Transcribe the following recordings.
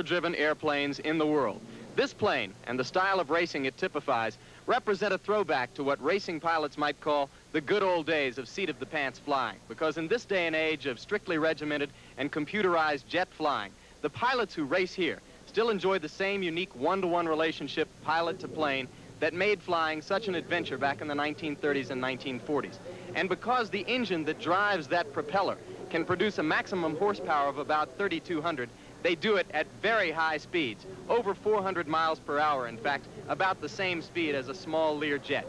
driven airplanes in the world. This plane and the style of racing it typifies represent a throwback to what racing pilots might call the good old days of seat-of-the-pants flying, because in this day and age of strictly regimented and computerized jet flying, the pilots who race here still enjoy the same unique one-to-one relationship pilot to plane that made flying such an adventure back in the 1930s and 1940s. And because the engine that drives that propeller can produce a maximum horsepower of about 3,200, they do it at very high speeds, over 400 miles per hour, in fact, about the same speed as a small Lear jet.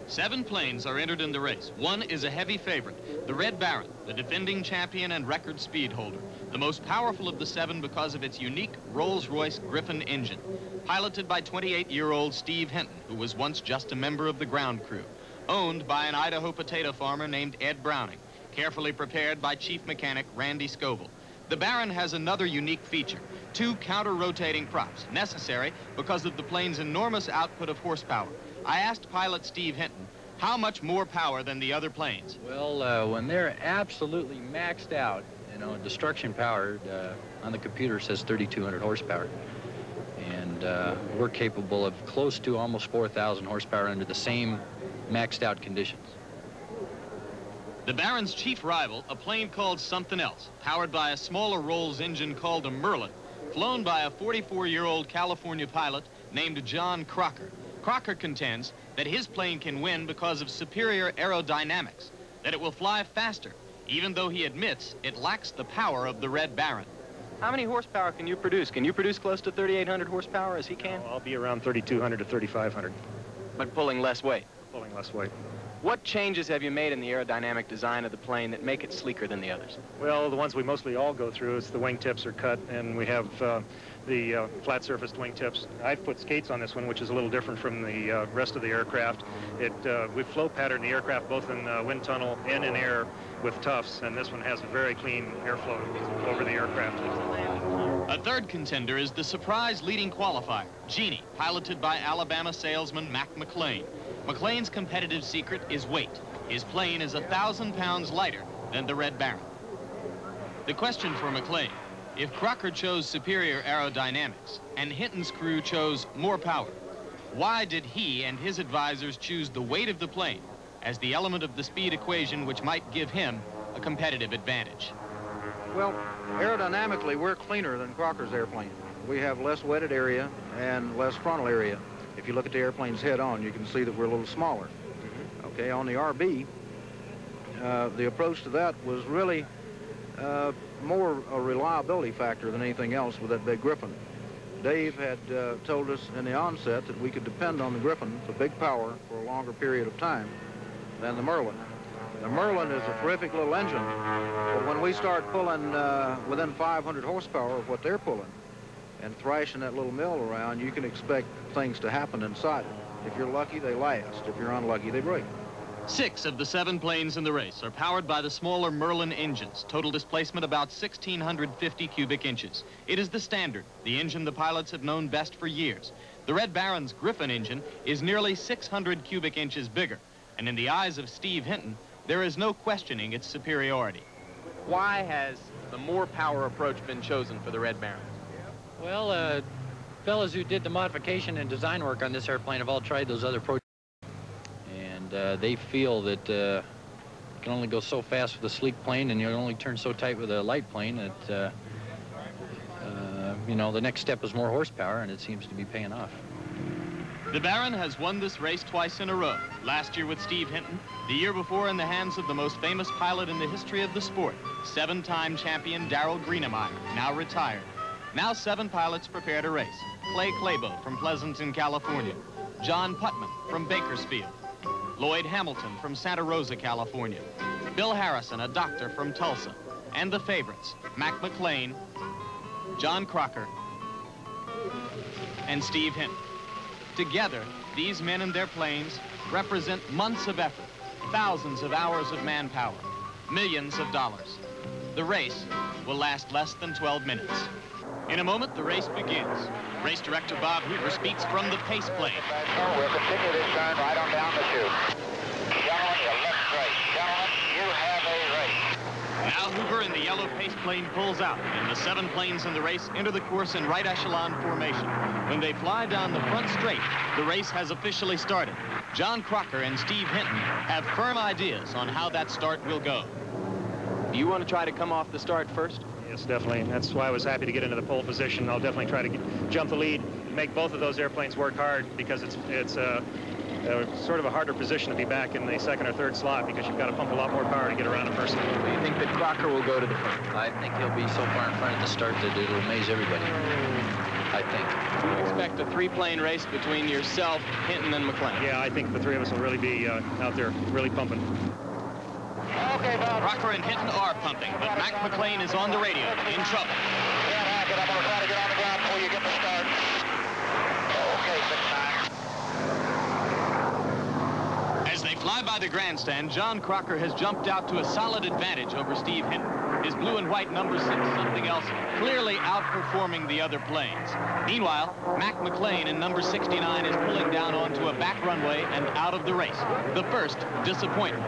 7 planes are entered in the race. One is a heavy favorite, the Red Baron, the defending champion and record speed holder, the most powerful of the 7 because of its unique Rolls-Royce Griffon engine, piloted by 28-year-old Steve Hinton, who was once just a member of the ground crew, owned by an Idaho potato farmer named Ed Browning, carefully prepared by chief mechanic Randy Scoble. The Baron has another unique feature, 2 counter-rotating props, necessary because of the plane's enormous output of horsepower. I asked pilot Steve Hinton how much more power than the other planes. Well, when they're absolutely maxed out, you know, destruction powered, on the computer says 3,200 horsepower. And we're capable of close to almost 4,000 horsepower under the same maxed out conditions. The Baron's chief rival, a plane called something else, powered by a smaller Rolls engine called a Merlin, flown by a 44-year-old California pilot named John Crocker. Crocker contends that his plane can win because of superior aerodynamics, that it will fly faster, even though he admits it lacks the power of the Red Baron. How many horsepower can you produce? Can you produce close to 3,800 horsepower as he can? I'll be around 3,200 to 3,500. But pulling less weight? Pulling less weight. What changes have you made in the aerodynamic design of the plane that make it sleeker than the others? Well, the ones we mostly all go through is the wingtips are cut, and we have the flat-surfaced wingtips. I've put skates on this one, which is a little different from the rest of the aircraft. We flow pattern the aircraft both in wind tunnel and in air with tufts, and this one has a very clean airflow over the aircraft. A third contender is the surprise leading qualifier, Genie, piloted by Alabama salesman Mac McLean. McLean's competitive secret is weight. His plane is 1,000 pounds lighter than the Red Baron. The question for McLean, if Crocker chose superior aerodynamics and Hinton's crew chose more power, why did he and his advisors choose the weight of the plane as the element of the speed equation which might give him a competitive advantage? Well, aerodynamically, we're cleaner than Crocker's airplane. We have less wetted area and less frontal area. If you look at the airplanes head-on, you can see that we're a little smaller. Okay, on the RB, the approach to that was really more a reliability factor than anything else with that big Griffon. Dave had told us in the onset that we could depend on the Griffon for big power for a longer period of time than the Merlin. The Merlin is a terrific little engine, but when we start pulling within 500 horsepower of what they're pulling and thrashing that little mill around, you can expect things to happen inside it. If you're lucky, they last. If you're unlucky, they break. 6 of the 7 planes in the race are powered by the smaller Merlin engines, total displacement about 1,650 cubic inches. It is the standard, the engine the pilots have known best for years. The Red Baron's Griffon engine is nearly 600 cubic inches bigger, and in the eyes of Steve Hinton, there is no questioning its superiority. Why has the more power approach been chosen for the Red Baron? Well, fellas who did the modification and design work on this airplane have all tried those other approaches. And they feel that you can only go so fast with a sleek plane, and you can only turn so tight with a light plane that, you know, the next step is more horsepower, and it seems to be paying off. The Baron has won this race twice in a row. Last year with Steve Hinton, the year before in the hands of the most famous pilot in the history of the sport, 7-time champion Darrell Greenemeyer, now retired. Now 7 pilots prepare to race. Clay Clabo from Pleasanton, California. John Putman from Bakersfield. Lloyd Hamilton from Santa Rosa, California. Bill Harrison, a doctor from Tulsa. And the favorites, Mac McLean, John Crocker, and Steve Hinton. Together, these men and their planes represent months of effort, thousands of hours of manpower, millions of dollars. The race will last less than 12 minutes. In a moment, the race begins. Race director Bob Hoover speaks from the pace plane. We'll continue this turn right on down the chute. Gentlemen, you look great. Gentlemen, you have a race. Now Hoover in the yellow pace plane pulls out, and the 7 planes in the race enter the course in right echelon formation. When they fly down the front straight, the race has officially started. John Crocker and Steve Hinton have firm ideas on how that start will go. Do you want to try to come off the start first? Yes, definitely. That's why I was happy to get into the pole position. I'll definitely try to jump the lead, make both of those airplanes work hard, because it's sort of a harder position to be back in the 2nd or 3rd slot, because you've got to pump a lot more power to get around a person. Do you think that Crocker will go to the front? I think he'll be so far in front at the start that it'll amaze everybody. I think. You expect a 3-plane race between yourself, Hinton, and McLean? Yeah, I think the 3 of us will really be out there really pumping. Okay, Bob. Crocker and Hinton are pumping, but Mac McLean is on the radio, in trouble. Yeah, Hackett, I'm going to try to get on the ground before you get the start. Okay, 6-9. As they fly by the grandstand, John Crocker has jumped out to a solid advantage over Steve Hinton. His blue and white number 6, something else, clearly outperforming the other planes. Meanwhile, Mac McLean in number 69 is pulling down onto a back runway and out of the race. The first disappointment.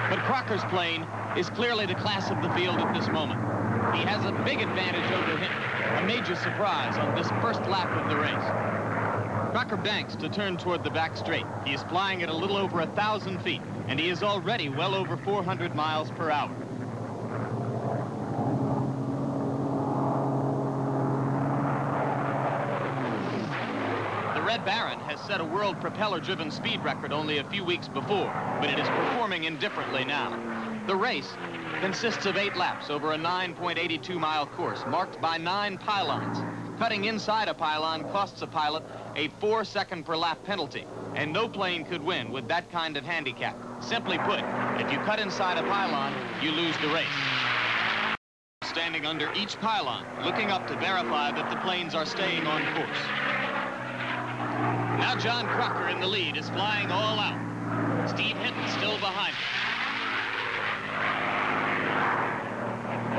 But Crocker's plane is clearly the class of the field at this moment. He has a big advantage over Hinton, a major surprise on this first lap of the race. Crocker banks to turn toward the back straight. He is flying at a little over 1,000 feet, and he is already well over 400 miles per hour. The Red Baron has set a world propeller-driven speed record only a few weeks before, but it is performing indifferently now. The race consists of 8 laps over a 9.82-mile course marked by 9 pylons. Cutting inside a pylon costs a pilot a 4-second per lap penalty, and no plane could win with that kind of handicap. Simply put, if you cut inside a pylon, you lose the race. Standing under each pylon, looking up to verify that the planes are staying on course. Now John Crocker in the lead is flying all out. Steve Hinton still behind him.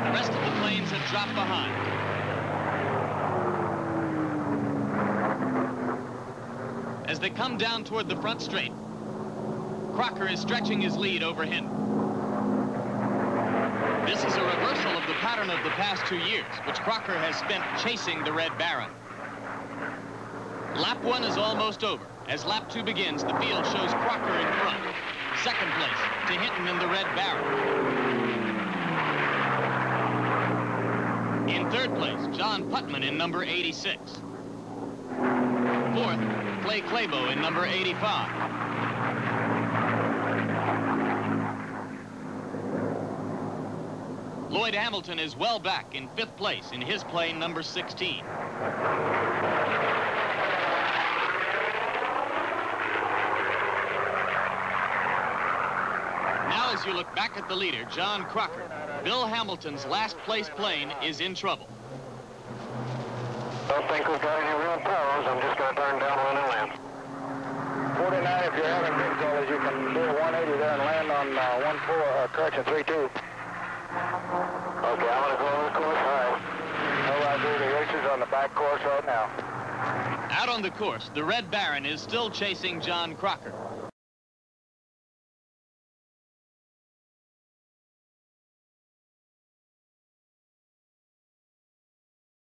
The rest of the planes have dropped behind. As they come down toward the front straight, Crocker is stretching his lead over Hinton. This is a reversal of the pattern of the past 2 years, which Crocker has spent chasing the Red Baron. Lap 1 is almost over. As lap 2 begins, the field shows Crocker in front. 2nd place to Hinton in the Red Baron. In 3rd place, John Putman in number 86. 4th, Clay Clabo in number 85. Lloyd Hamilton is well back in 5th place in his plane number 16. Now as you look back at the leader, John Crocker, Bill Hamilton's last place plane is in trouble. Don't think we've got any real problems. I'm just going to turn down wind and land. 49, if you're having difficulties, you can do a 180 there and land on 3-2. Okay, I'm going to go on the course. All right. No, I do the races on the back course right now. Out on the course, the Red Baron is still chasing John Crocker.